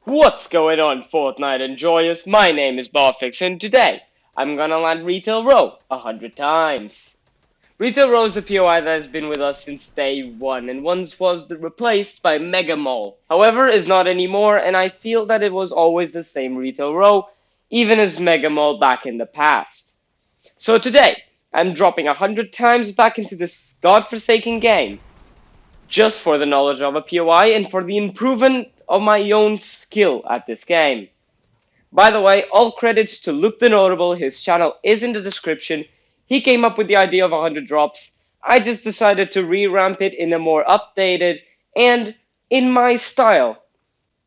What's going on, Fortnite enjoyers? My name is BotFixe, and today I'm gonna land Retail Row 100 times. Retail Row is a POI that has been with us since day one, and once was replaced by Mega Mall. However, is not anymore, and I feel that it was always the same Retail Row, even as Mega Mall back in the past. So today, I'm dropping 100 times back into this godforsaken game, just for the knowledge of a POI and for the improvement of my own skill at this game. By the way, all credits to Luke the Notable, his channel is in the description. He came up with the idea of 100 drops. I just decided to revamp it in a more updated and in my style.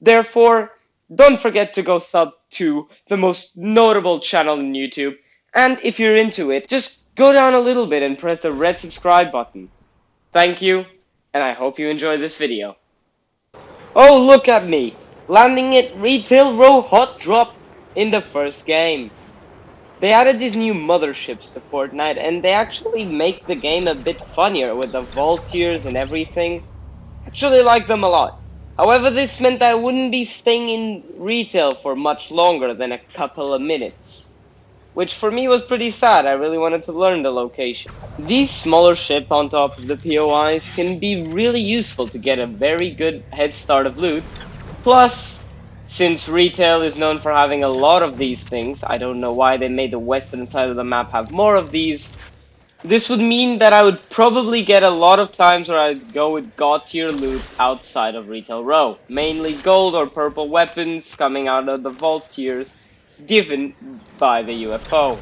Therefore, don't forget to go sub to the most notable channel on YouTube. And if you're into it, just go down a little bit and press the red subscribe button. Thank you, and I hope you enjoy this video. Oh, look at me, landing it Retail Row Hot Drop in the first game. They added these new motherships to Fortnite, and they actually make the game a bit funnier with the vault tiers and everything. Actually like them a lot. However, this meant that I wouldn't be staying in retail for much longer than a couple of minutes, which for me was pretty sad. I really wanted to learn the location. These smaller ships on top of the POIs can be really useful to get a very good head start of loot. Plus, since retail is known for having a lot of these things, I don't know why they made the western side of the map have more of these. This would mean that I would probably get a lot of times where I'd go with god tier loot outside of Retail Row. Mainly gold or purple weapons coming out of the vault tiers given by the UFO.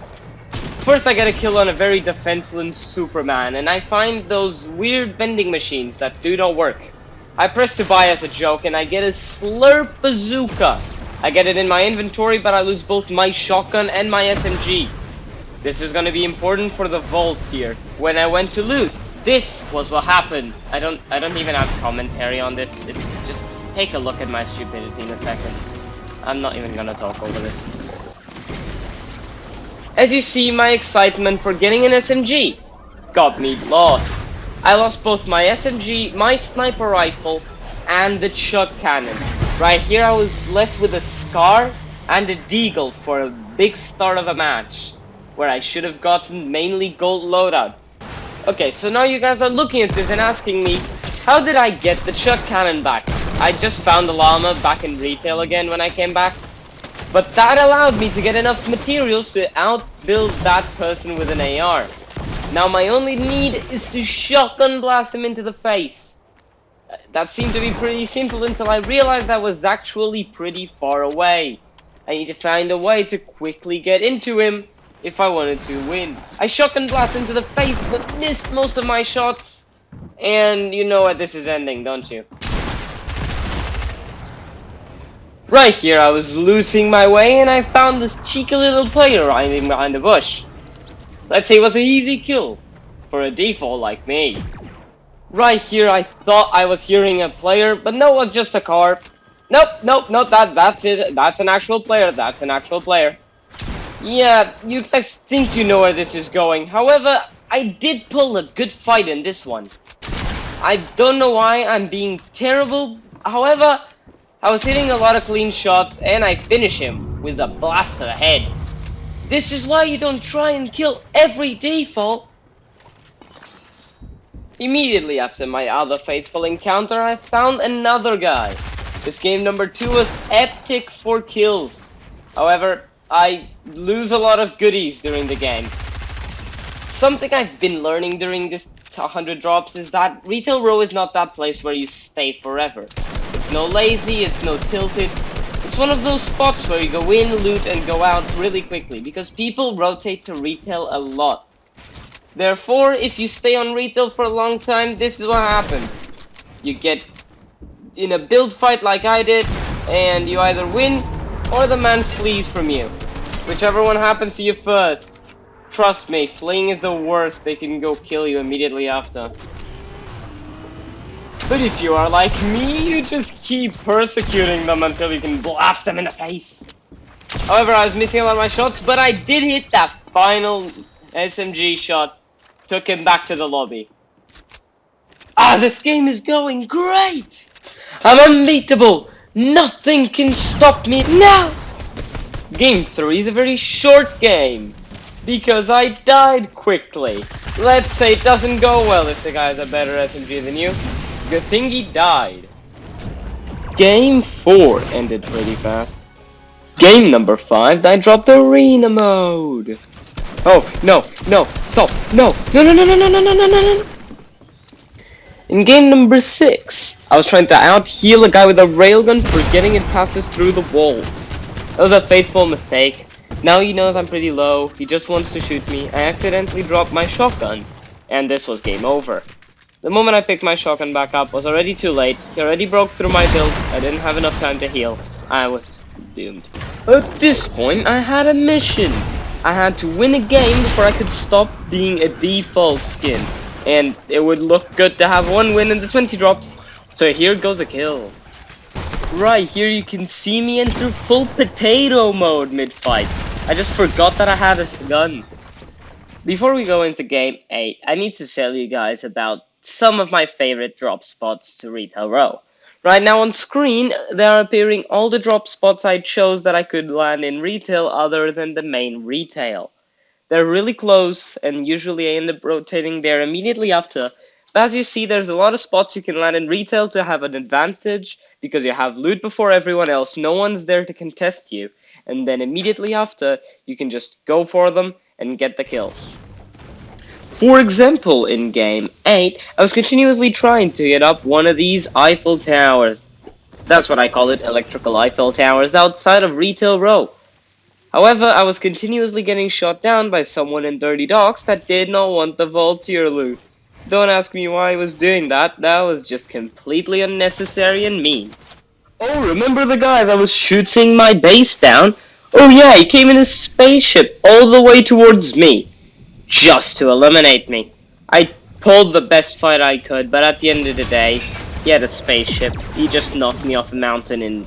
First I get a kill on a very defenseless Superman, and I find those weird vending machines that do not work. I press to buy as a joke, and I get a slurp bazooka. I get it in my inventory, but I lose both my shotgun and my SMG. This is gonna be important for the vault tier. When I went to loot, this was what happened. I don't even have commentary on this. Just take a look at my stupidity in a second. I'm not even gonna talk over this. As you see, my excitement for getting an SMG got me lost. I lost both my SMG, my sniper rifle, and the Chug cannon. Right here I was left with a Scar and a Deagle for a big start of a match, where I should have gotten mainly gold loadout. Okay, so now you guys are looking at this and asking me, how did I get the Chug cannon back? I just found the llama back in retail again when I came back. But that allowed me to get enough materials to outbuild that person with an AR. Now my only need is to shotgun blast him into the face. That seemed to be pretty simple until I realized that was actually pretty far away. I need to find a way to quickly get into him if I wanted to win. I shotgun blast into the face but missed most of my shots. And you know what this is ending, don't you? Right here I was losing my way and I found this cheeky little player hiding behind a bush. Let's say it was an easy kill for a default like me. Right here I thought I was hearing a player, but no, it was just a car. Nope, that's it. That's an actual player. That's an actual player. Yeah, you guys think you know where this is going. However, I did pull a good fight in this one. I don't know why I'm being terrible. However, I was hitting a lot of clean shots, and I finish him with a blast to the head. This is why you don't try and kill every default. Immediately after my other faithful encounter, I found another guy. This game number 2 was epic for kills. However, I lose a lot of goodies during the game. Something I've been learning during this 100 drops is that Retail Row is not that place where you stay forever. It's no lazy, it's no tilted. It's one of those spots where you go in, loot, and go out really quickly because people rotate to retail a lot. Therefore, if you stay on retail for a long time, this is what happens. You get in a build fight like I did, and you either win or the man flees from you. Whichever one happens to you first. Trust me, fleeing is the worst. They can go kill you immediately after. But if you are like me, you just keep persecuting them until you can blast them in the face. However, I was missing a lot of my shots, but I did hit that final SMG shot. Took him back to the lobby. Ah, this game is going great! I'm unbeatable! Nothing can stop me now! Game 3 is a very short game, because I died quickly. Let's say it doesn't go well if the guy has a better SMG than you. Good thing he died. Game 4 ended pretty fast. Game number 5, I dropped arena mode. Oh, no, stop, no. In game number 6, I was trying to out-heal a guy with a railgun for getting it passes through the walls. That was a fateful mistake. Now he knows I'm pretty low, he just wants to shoot me. I accidentally dropped my shotgun, and this was game over. The moment I picked my shotgun back up was already too late. He already broke through my build. I didn't have enough time to heal. I was doomed. At this point, I had a mission. I had to win a game before I could stop being a default skin. And it would look good to have one win in the 20 drops. So here goes a kill. Right here you can see me enter full potato mode mid-fight. I just forgot that I had a gun. Before we go into game 8, I need to tell you guys about some of my favorite drop spots to Retail Row. Right now on screen, they are appearing all the drop spots I chose that I could land in retail other than the main retail. They're really close, and usually I end up rotating there immediately after. But as you see, there's a lot of spots you can land in retail to have an advantage, because you have loot before everyone else, no one's there to contest you, and then immediately after, you can just go for them and get the kills. For example, in game 8, I was continuously trying to get up one of these Eiffel Towers. That's what I call it, electrical Eiffel Towers outside of Retail Row. However, I was continuously getting shot down by someone in Dirty Docks that did not want the Voltier loot. Don't ask me why I was doing that, that was just completely unnecessary and mean. Oh, remember the guy that was shooting my base down? Oh yeah, he came in a spaceship all the way towards me, just to eliminate me. I pulled the best fight I could, but at the end of the day, he had a spaceship. He just knocked me off a mountain and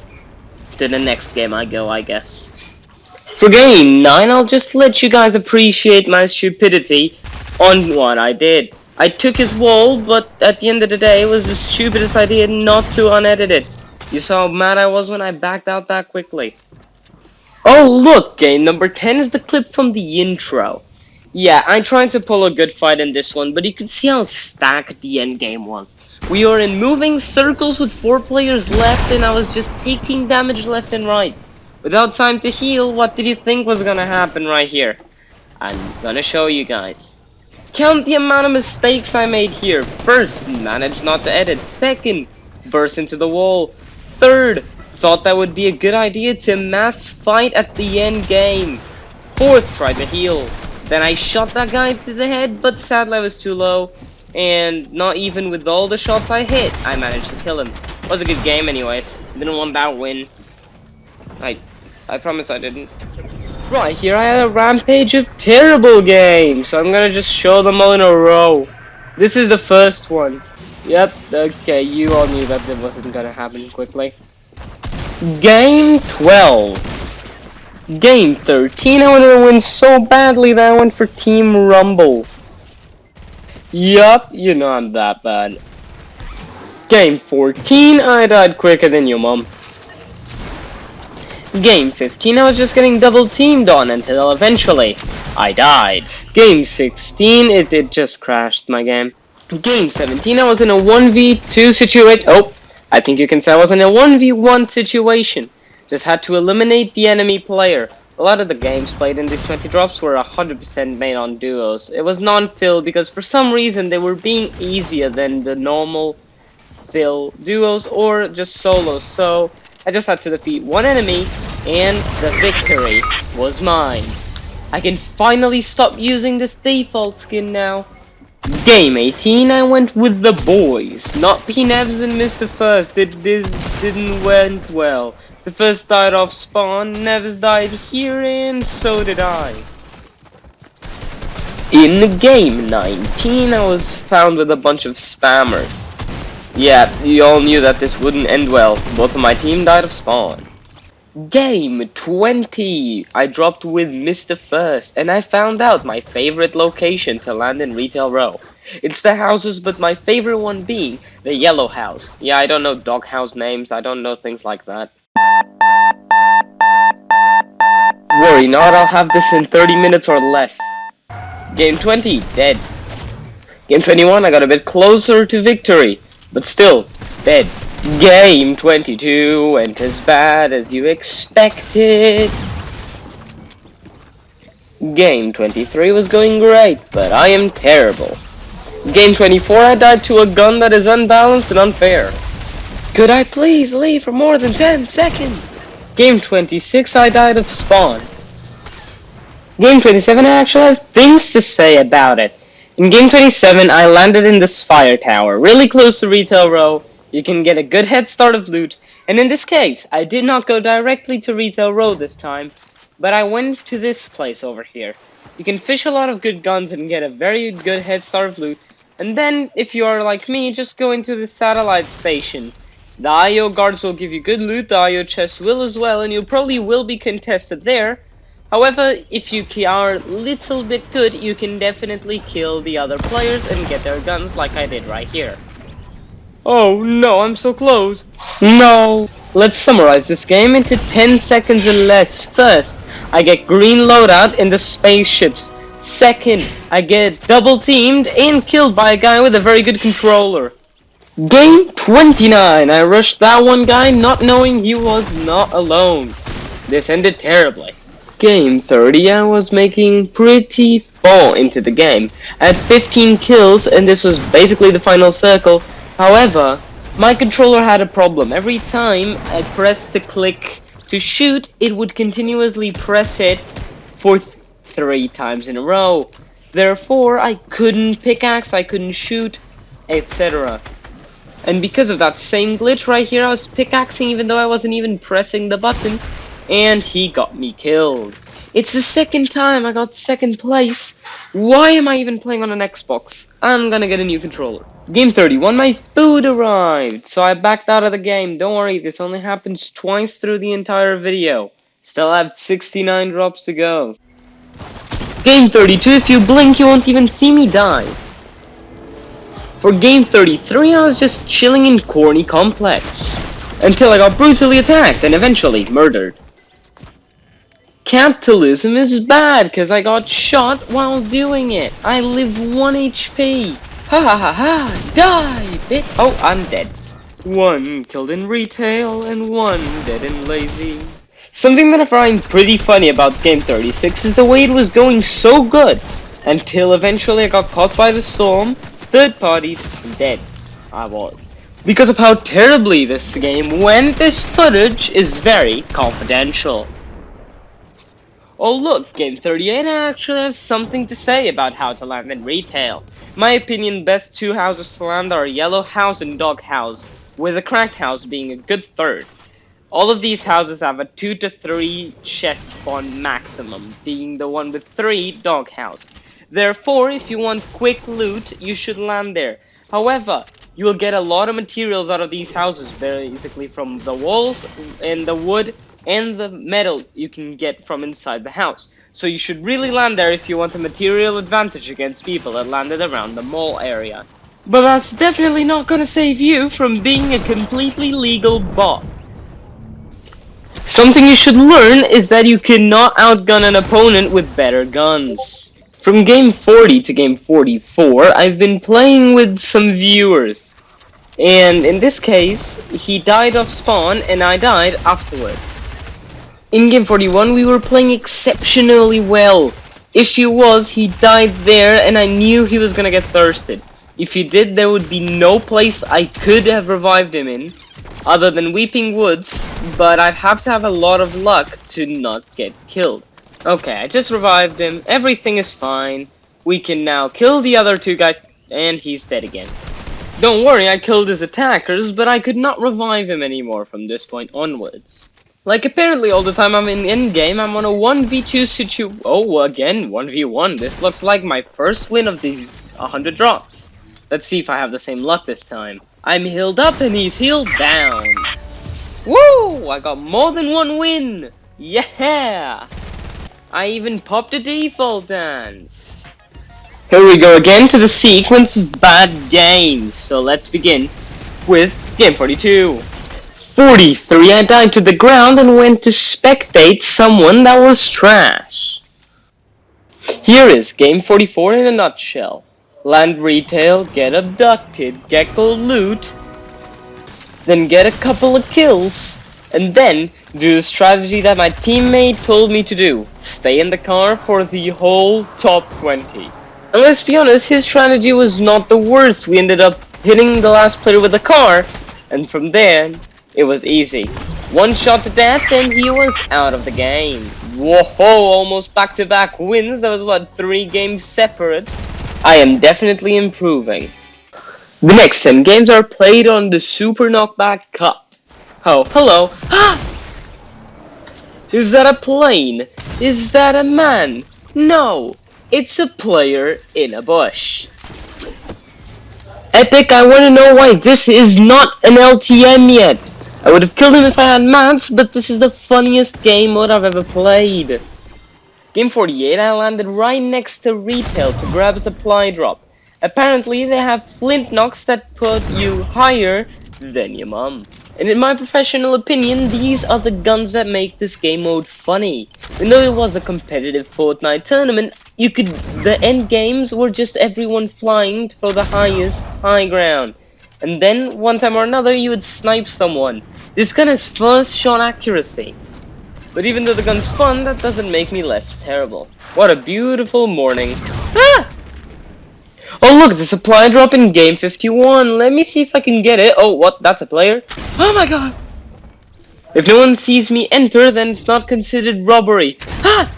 to the next game I go, I guess. For game 9, I'll just let you guys appreciate my stupidity on what I did. I took his wall, but at the end of the day, it was the stupidest idea not to unedit it. You saw how mad I was when I backed out that quickly. Oh look, game number 10 is the clip from the intro. Yeah, I tried to pull a good fight in this one, but you could see how stacked the end game was. We were in moving circles with 4 players left, and I was just taking damage left and right. Without time to heal, what did you think was gonna happen right here? I'm gonna show you guys. Count the amount of mistakes I made here. First, managed not to edit. Second, burst into the wall. Third, thought that would be a good idea to mass fight at the end game. Fourth, tried to heal. Then I shot that guy to the head, but sadly I was too low. And not even with all the shots I hit, I managed to kill him. Was a good game anyways. Didn't want that win. I promise I didn't. Right, here I had a rampage of terrible games, so I'm gonna just show them all in a row. This is the first one. Yep, okay, you all knew that it wasn't gonna happen quickly. Game 12. Game 13, I wanted to win so badly that I went for Team Rumble. Yup, you know I'm that bad. Game 14, I died quicker than you, Mom. Game 15, I was just getting double teamed on until eventually I died. Game 16, it just crashed my game. Game 17, I was in a 1v2 situation. Oh, I think you can say I was in a 1v1 situation. Just had to eliminate the enemy player. A lot of the games played in these 20 drops were 100% made on duos. It was non-fill because for some reason they were being easier than the normal fill duos or just solos. So I just had to defeat one enemy, and the victory was mine. I can finally stop using this default skin now. Game 18, I went with the boys, not P-Nevs and Mr. First. This didn't went well. The first died off spawn, Nevs died here, and so did I. In game 19, I was found with a bunch of spammers. Yeah, you all knew that this wouldn't end well. Both of my team died of spawn. Game 20, I dropped with Mr. First, and I found out my favorite location to land in Retail Row. It's the houses, but my favorite one being the yellow house. Yeah, I don't know dog house names, I don't know things like that. Worry not, I'll have this in 30 minutes or less. Game 20, dead. Game 21, I got a bit closer to victory, but still, dead. Game 22 went as bad as you expected. Game 23 was going great, but I am terrible. Game 24, I died to a gun that is unbalanced and unfair. Could I please leave for more than 10 seconds? Game 26, I died of spawn. Game 27, I actually have things to say about it. In Game 27, I landed in this fire tower, really close to Retail Row. You can get a good head start of loot, and in this case, I did not go directly to Retail Row this time, but I went to this place over here. You can fish a lot of good guns and get a very good head start of loot, and then, if you are like me, just go into the satellite station. The IO guards will give you good loot, the IO chest will as well, and you probably will be contested there. However, if you are a little bit good, you can definitely kill the other players and get their guns like I did right here. Oh no, I'm so close. No! Let's summarize this game into 10 seconds and less. First, I get green loadout in the spaceships. Second, I get double teamed and killed by a guy with a very good controller. Game 29, I rushed that one guy not knowing he was not alone. This ended terribly. Game 30, I was making pretty far into the game. I had 15 kills and this was basically the final circle. However, my controller had a problem. Every time I pressed the click to shoot, it would continuously press it for 3 times in a row. Therefore, I couldn't pickaxe, I couldn't shoot, etc. And because of that same glitch right here, I was pickaxing even though I wasn't even pressing the button. And he got me killed. It's the second time I got second place. Why am I even playing on an Xbox? I'm gonna get a new controller. Game 31, my food arrived. So I backed out of the game. Don't worry, this only happens twice through the entire video. Still have 69 drops to go. Game 32, if you blink you won't even see me die. For game 33, I was just chilling in Corny Complex. Until I got brutally attacked and eventually murdered. Capitalism is bad cause I got shot while doing it. I live 1 HP. Ha ha ha ha, die bitch. Oh, I'm dead. 1 killed in retail and 1 dead and lazy. Something that I find pretty funny about game 36 is the way it was going so good. Until eventually I got caught by the storm, third party, and dead. I was. Because of how terribly this game went, this footage is very confidential. Oh look, game 38, I actually have something to say about how to land in retail. My opinion, best 2 houses to land are yellow house and dog house, with a cracked house being a good third. All of these houses have a 2 to 3 chest spawn maximum, being the one with 3 dog house. Therefore, if you want quick loot, you should land there. However, you'll get a lot of materials out of these houses, basically from the walls and the wood and the metal you can get from inside the house. So you should really land there if you want a material advantage against people that landed around the mall area. But that's definitely not gonna save you from being a completely legal bot. Something you should learn is that you cannot outgun an opponent with better guns. From game 40 to game 44, I've been playing with some viewers. And in this case, he died off spawn and I died afterwards. In game 41, we were playing exceptionally well. Issue was, he died there and I knew he was gonna get thirsted. If he did, there would be no place I could have revived him in, other than Weeping Woods, but I'd have to have a lot of luck to not get killed. Okay, I just revived him, everything is fine. We can now kill the other 2 guys, and he's dead again. Don't worry, I killed his attackers, but I could not revive him anymore from this point onwards. Like, apparently all the time I'm in endgame, I'm on a 1v2 situation. Oh, again, 1v1. This looks like my first win of these 100 drops. Let's see if I have the same luck this time. I'm healed up and he's healed down. Woo! I got more than 1 win! Yeah! I even popped a default dance. Here we go again to the sequence of bad games. So let's begin with game 42. 43, I died to the ground and went to spectate someone that was trash. Here is game 44 in a nutshell. Land retail, get abducted, get gold loot, then get a couple of kills, and then do the strategy that my teammate told me to do. Stay in the car for the whole top 20. And let's be honest, his strategy was not the worst. We ended up hitting the last player with the car, and from there, it was easy. One shot to death and he was out of the game. Whoa, almost back-to-back wins. That was what, 3 games separate? I am definitely improving. The next 10 games are played on the Super Knockback Cup. Oh, hello. Is that a plane? Is that a man? No, it's a player in a bush. Epic, I want to know why this is not an LTM yet. I would have killed him if I had mats, but this is the funniest game mode I've ever played. Game 48, I landed right next to retail to grab a supply drop. Apparently, they have flint knocks that put you higher than your mum. And in my professional opinion, these are the guns that make this game mode funny. Even though it was a competitive Fortnite tournament, the end games were just everyone flying for the highest high ground. And then, one time or another, you would snipe someone. This gun has first shot accuracy. But even though the gun's fun, that doesn't make me less terrible. What a beautiful morning. Ah! Oh look, it's a supply drop in game 51. Let me see if I can get it. Oh, what? That's a player? Oh my god! If no one sees me enter, then it's not considered robbery. Ah!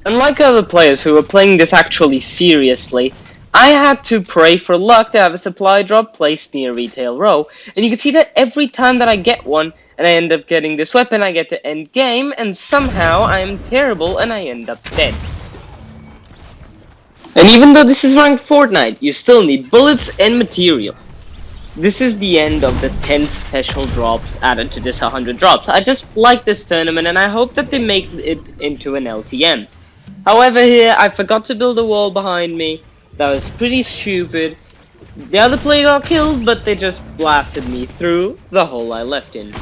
Unlike other players who were playing this actually seriously, I had to pray for luck to have a supply drop placed near retail row. And you can see that every time that I get one, and I end up getting this weapon, I get to end game, and somehow I am terrible and I end up dead. And even though this is ranked Fortnite, you still need bullets and material. This is the end of the 10 special drops added to this 100 drops. I just like this tournament and I hope that they make it into an LTM. However, here I forgot to build a wall behind me. That was pretty stupid. The other player got killed, but they just blasted me through the hole I left in.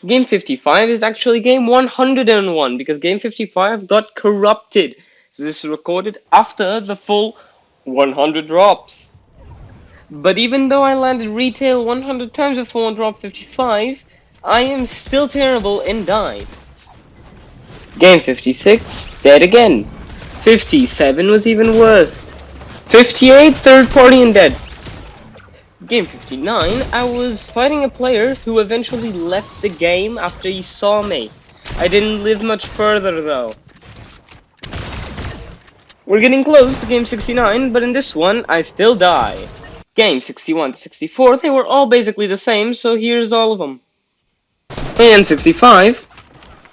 Game 55 is actually game 101 because game 55 got corrupted. So this is recorded after the full 100 drops. But even though I landed retail 100 times before drop 55, I am still terrible and died. Game 56, dead again. 57 was even worse. 58, third party and dead. Game 59, I was fighting a player who eventually left the game after he saw me. I didn't live much further though. We're getting close to game 69, but in this one, I still die. Game 61 to 64, they were all basically the same, so here's all of them. And 65,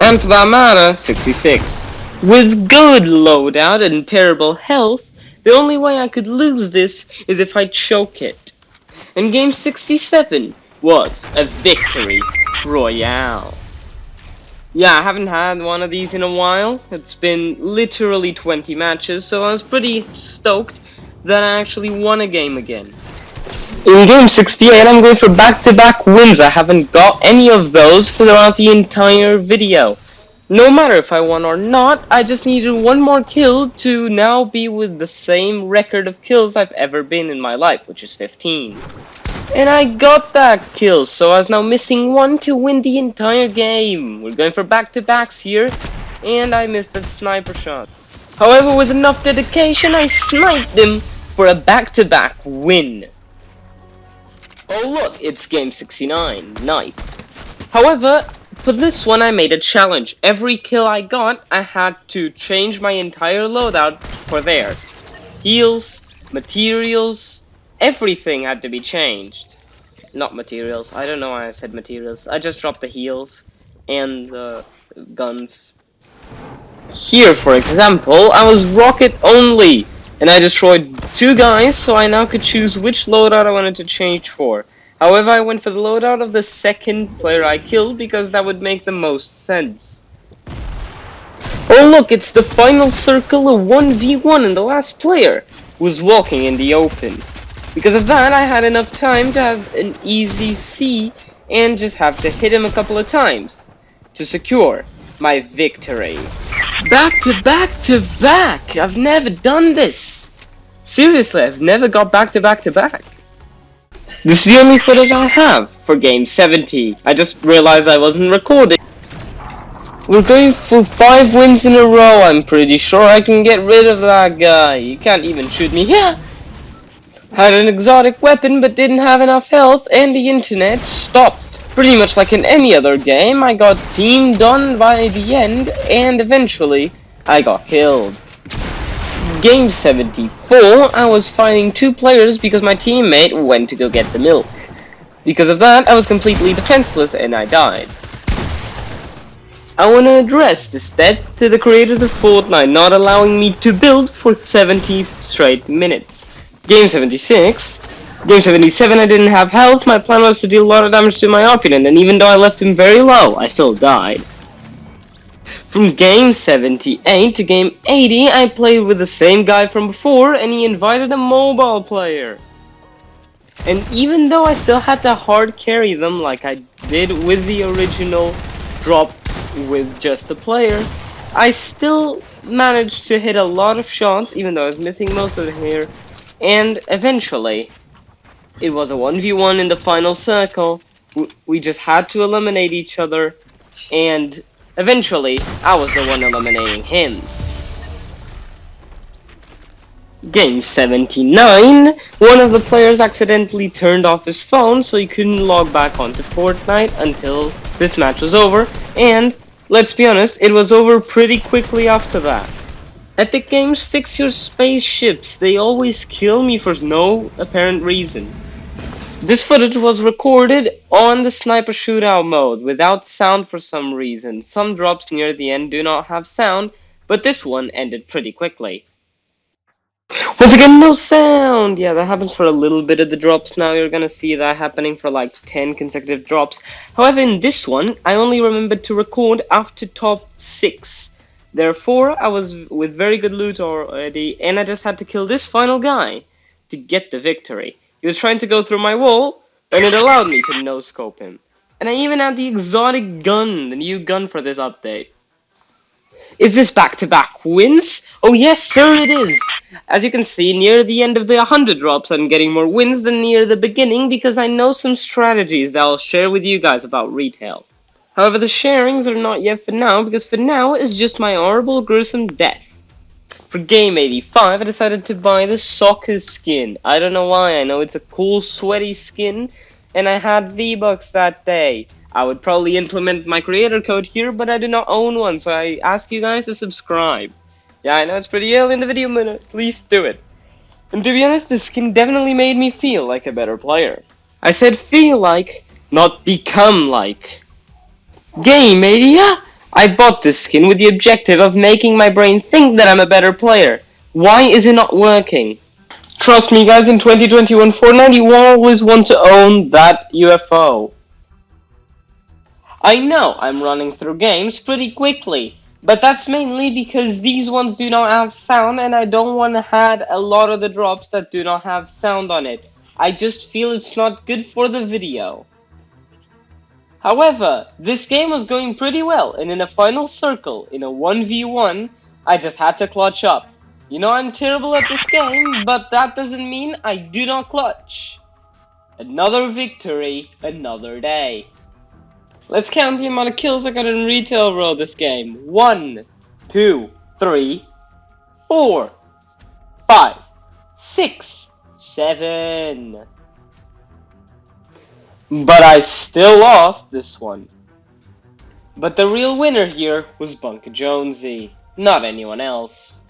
and for that matter, 66. With good loadout and terrible health, the only way I could lose this is if I choke it. And game 67 was a victory royale. Yeah, I haven't had one of these in a while. It's been literally 20 matches, so I was pretty stoked that I actually won a game again. In game 68, I'm going for back-to-back wins. I haven't got any of those throughout the entire video. No matter if I won or not, I just needed one more kill to now be with the same record of kills I've ever been in my life, which is 15. And I got that kill, so I was now missing one to win the entire game. We're going for back-to-backs here, and I missed that sniper shot. However, with enough dedication, I sniped him for a back-to-back win. Oh look, it's game 69. Nice. However, for this one I made a challenge. Every kill I got, I had to change my entire loadout for theirs. Heals, materials, everything had to be changed. Not materials. I don't know why I said materials. I just dropped the heals and the guns. Here, for example, I was rocket only. And I destroyed 2 guys, so I now could choose which loadout I wanted to change for. However, I went for the loadout of the second player I killed because that would make the most sense. Oh look, it's the final circle of 1v1 and the last player was walking in the open. Because of that, I had enough time to have an easy C and just have to hit him a couple of times to secure my victory. Back to back to back! I've never done this! Seriously, I've never got back to back to back. This is the only footage I have for game 70. I just realized I wasn't recording. We're going for 5 wins in a row. I'm pretty sure I can get rid of that guy. You can't even shoot me here. Had an exotic weapon but didn't have enough health and the internet stopped. Pretty much like in any other game, I got teamed on by the end and eventually I got killed. Game 74, I was fighting 2 players because my teammate went to go get the milk. Because of that, I was completely defenseless and I died. I want to address this debt to the creators of Fortnite not allowing me to build for 70 straight minutes. Game 76. Game 77 I didn't have health, my plan was to deal a lot of damage to my opponent, and even though I left him very low, I still died. From game 78 to game 80, I played with the same guy from before, and he invited a mobile player. And even though I still had to hard carry them like I did with the original drops with just a player, I still managed to hit a lot of shots, even though I was missing most of the hair, and eventually, it was a 1v1 in the final circle. We just had to eliminate each other, and eventually, I was the one eliminating him. Game 79, one of the players accidentally turned off his phone so he couldn't log back onto Fortnite until this match was over, and let's be honest, it was over pretty quickly after that. Epic Games, fix your spaceships, they always kill me for no apparent reason. This footage was recorded on the sniper shootout mode without sound for some reason. Some drops near the end do not have sound, but this one ended pretty quickly. Once again, no sound! Yeah, that happens for a little bit of the drops now. You're gonna see that happening for like 10 consecutive drops. However, in this one, I only remembered to record after top 6. Therefore, I was with very good loot already, and I just had to kill this final guy to get the victory. He was trying to go through my wall, and it allowed me to no-scope him. And I even had the exotic gun, the new gun for this update. Is this back-to-back wins? Oh yes, sir, it is! As you can see, near the end of the 100 drops, I'm getting more wins than near the beginning because I know some strategies that I'll share with you guys about retail. However, the sharings are not yet for now, because for now, it's just my horrible, gruesome death. For game 85, I decided to buy the soccer skin. I don't know why, I know it's a cool, sweaty skin, and I had V-Bucks that day. I would probably implement my creator code here, but I do not own one, so I ask you guys to subscribe. Yeah, I know it's pretty early in the video, but please do it. And to be honest, the skin definitely made me feel like a better player. I said feel like, not become like. Game 80, I bought this skin with the objective of making my brain think that I'm a better player. Why is it not working? Trust me guys, in 2021 Fortnite, you always want to own that UFO. I know I'm running through games pretty quickly, but that's mainly because these ones do not have sound and I don't want to add a lot of the drops that do not have sound on it. I just feel it's not good for the video. However, this game was going pretty well, and in a final circle, in a 1v1, I just had to clutch up. You know I'm terrible at this game, but that doesn't mean I do not clutch. Another victory, another day. Let's count the amount of kills I got in retail row this game. 1, 2, 3, 4, 5, 6, 7. But I still lost this one. But the real winner here was Bunker Jonesy, not anyone else.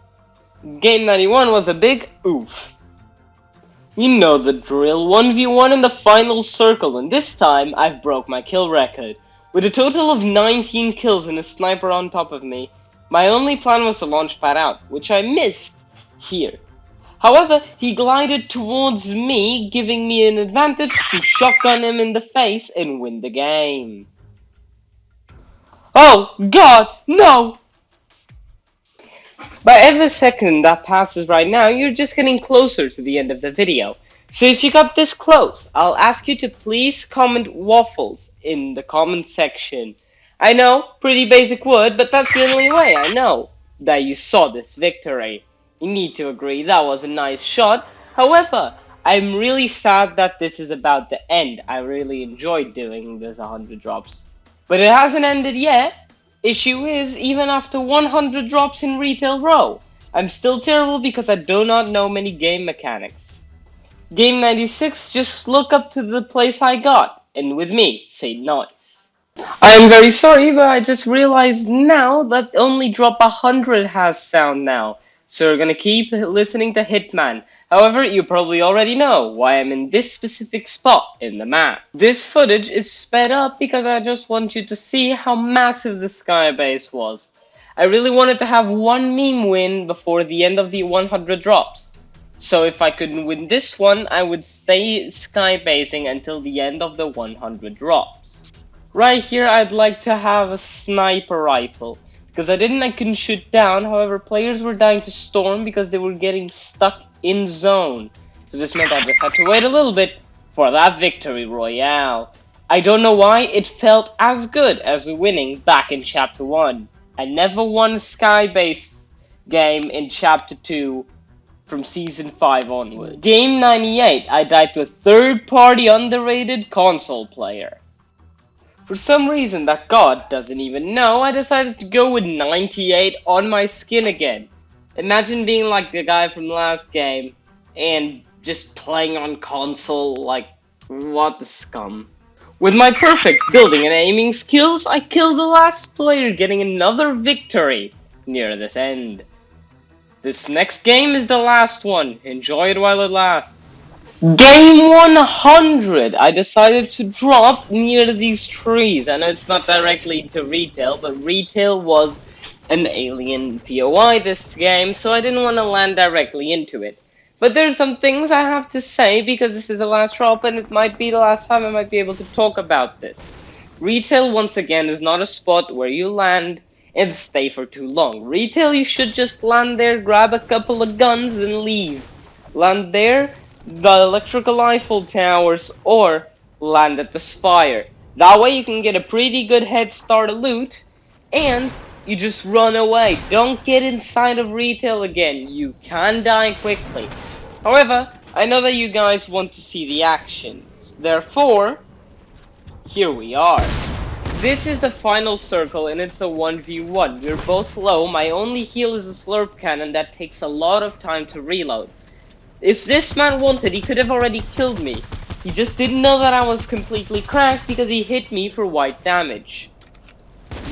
Game 91 was a big oof. You know the drill, 1v1 in the final circle, and this time I've broke my kill record. With a total of 19 kills and a sniper on top of me, my only plan was to launch pad out, which I missed here. However, he glided towards me, giving me an advantage to shotgun him in the face and win the game. Oh God, no! By every second that passes right now, you're just getting closer to the end of the video. So if you got this close, I'll ask you to please comment waffles in the comment section. I know, pretty basic word, but that's the only way I know that you saw this victory. You need to agree that was a nice shot. However, I'm really sad that this is about to end. I really enjoyed doing this 100 drops. But it hasn't ended yet. Issue is, even after 100 drops in Retail Row, I'm still terrible because I do not know many game mechanics. Game 96, just look up to the place I got, and with me, say nice. I am very sorry, but I just realized now that only drop 100 has sound now, so we're gonna keep listening to Hitman. However, you probably already know why I'm in this specific spot in the map. This footage is sped up because I just want you to see how massive the sky base was. I really wanted to have one meme win before the end of the 100 drops. So if I could win this one, I would stay skybasing until the end of the 100 drops. Right here, I'd like to have a sniper rifle, because I couldn't shoot down. However, players were dying to storm because they were getting stuck in zone. So this meant I just had to wait a little bit for that victory royale. I don't know why it felt as good as winning back in Chapter 1. I never won a skybase game in Chapter 2 from Season 5 onward. Game 98, I died to a third-party underrated console player. For some reason that God doesn't even know, I decided to go with 98 on my skin again. Imagine being like the guy from the last game and just playing on console like, what the scum. With my perfect building and aiming skills, I killed the last player, getting another victory near this end. This next game is the last one. Enjoy it while it lasts. Game 100! I decided to drop near these trees. I know it's not directly into retail, but retail was an alien POI this game, so I didn't want to land directly into it. But there's some things I have to say because this is the last drop and it might be the last time I might be able to talk about this. Retail, once again, is not a spot where you land and stay for too long. Retail, you should just land there, grab a couple of guns and leave. Land there, the electrical Eiffel Towers, or land at the Spire. That way you can get a pretty good head start of loot, and you just run away. Don't get inside of retail again. You can die quickly. However, I know that you guys want to see the action. Therefore, here we are. This is the final circle and it's a 1v1. We're both low. My only heal is a slurp cannon that takes a lot of time to reload. If this man wanted, he could have already killed me. He just didn't know that I was completely cracked because he hit me for white damage.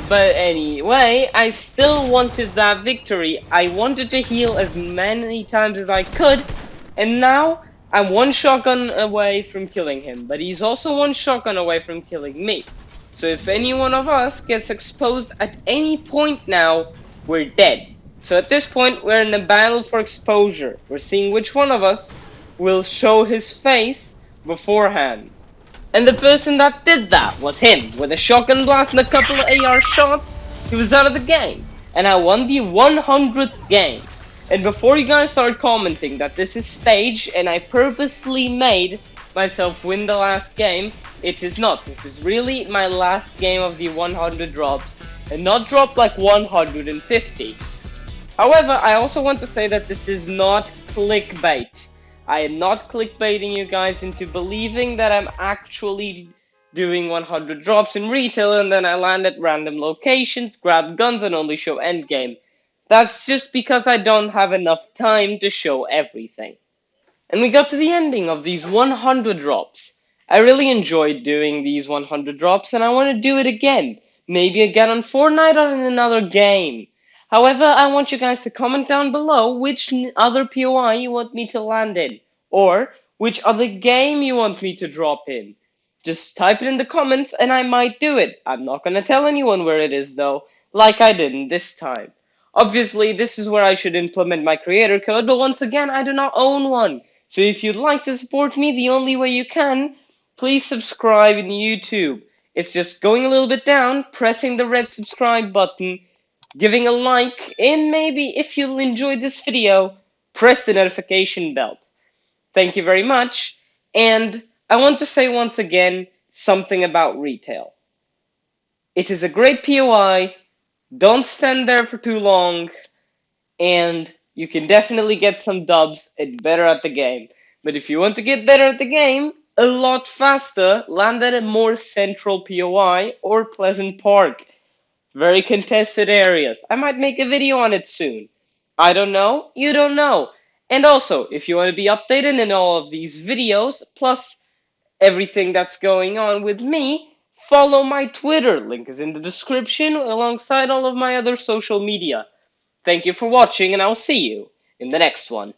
But anyway, I still wanted that victory. I wanted to heal as many times as I could, and now I'm one shotgun away from killing him, but he's also one shotgun away from killing me. So if any one of us gets exposed at any point now, we're dead. So at this point, we're in a battle for exposure. We're seeing which one of us will show his face beforehand. And the person that did that was him. With a shotgun blast and a couple of AR shots, he was out of the game. And I won the 100th game. And before you guys start commenting that this is staged and I purposely made myself win the last game, it is not. This is really my last game of the 100 drops, and not drop like 150. However, I also want to say that this is not clickbait. I am not clickbaiting you guys into believing that I'm actually doing 100 drops in retail and then I land at random locations, grab guns and only show endgame. That's just because I don't have enough time to show everything. And we got to the ending of these 100 drops. I really enjoyed doing these 100 drops and I want to do it again. Maybe again on Fortnite or in another game. However, I want you guys to comment down below which other POI you want me to land in. Or which other game you want me to drop in. Just type it in the comments and I might do it. I'm not gonna tell anyone where it is though, like I didn't this time. Obviously, this is where I should implement my creator code, but once again, I do not own one. So if you'd like to support me the only way you can, please subscribe in YouTube. It's just going a little bit down, pressing the red subscribe button, giving a like, and maybe if you enjoyed this video, press the notification bell. Thank you very much, and I want to say once again something about retail. It is a great POI, don't stand there for too long, and you can definitely get some dubs and better at the game. But if you want to get better at the game a lot faster, land at a more central POI or Pleasant Park. Very contested areas. I might make a video on it soon. I don't know, you don't know. And also, if you want to be updated in all of these videos, plus everything that's going on with me, follow my Twitter. Link is in the description alongside all of my other social media. Thank you for watching, and I'll see you in the next one.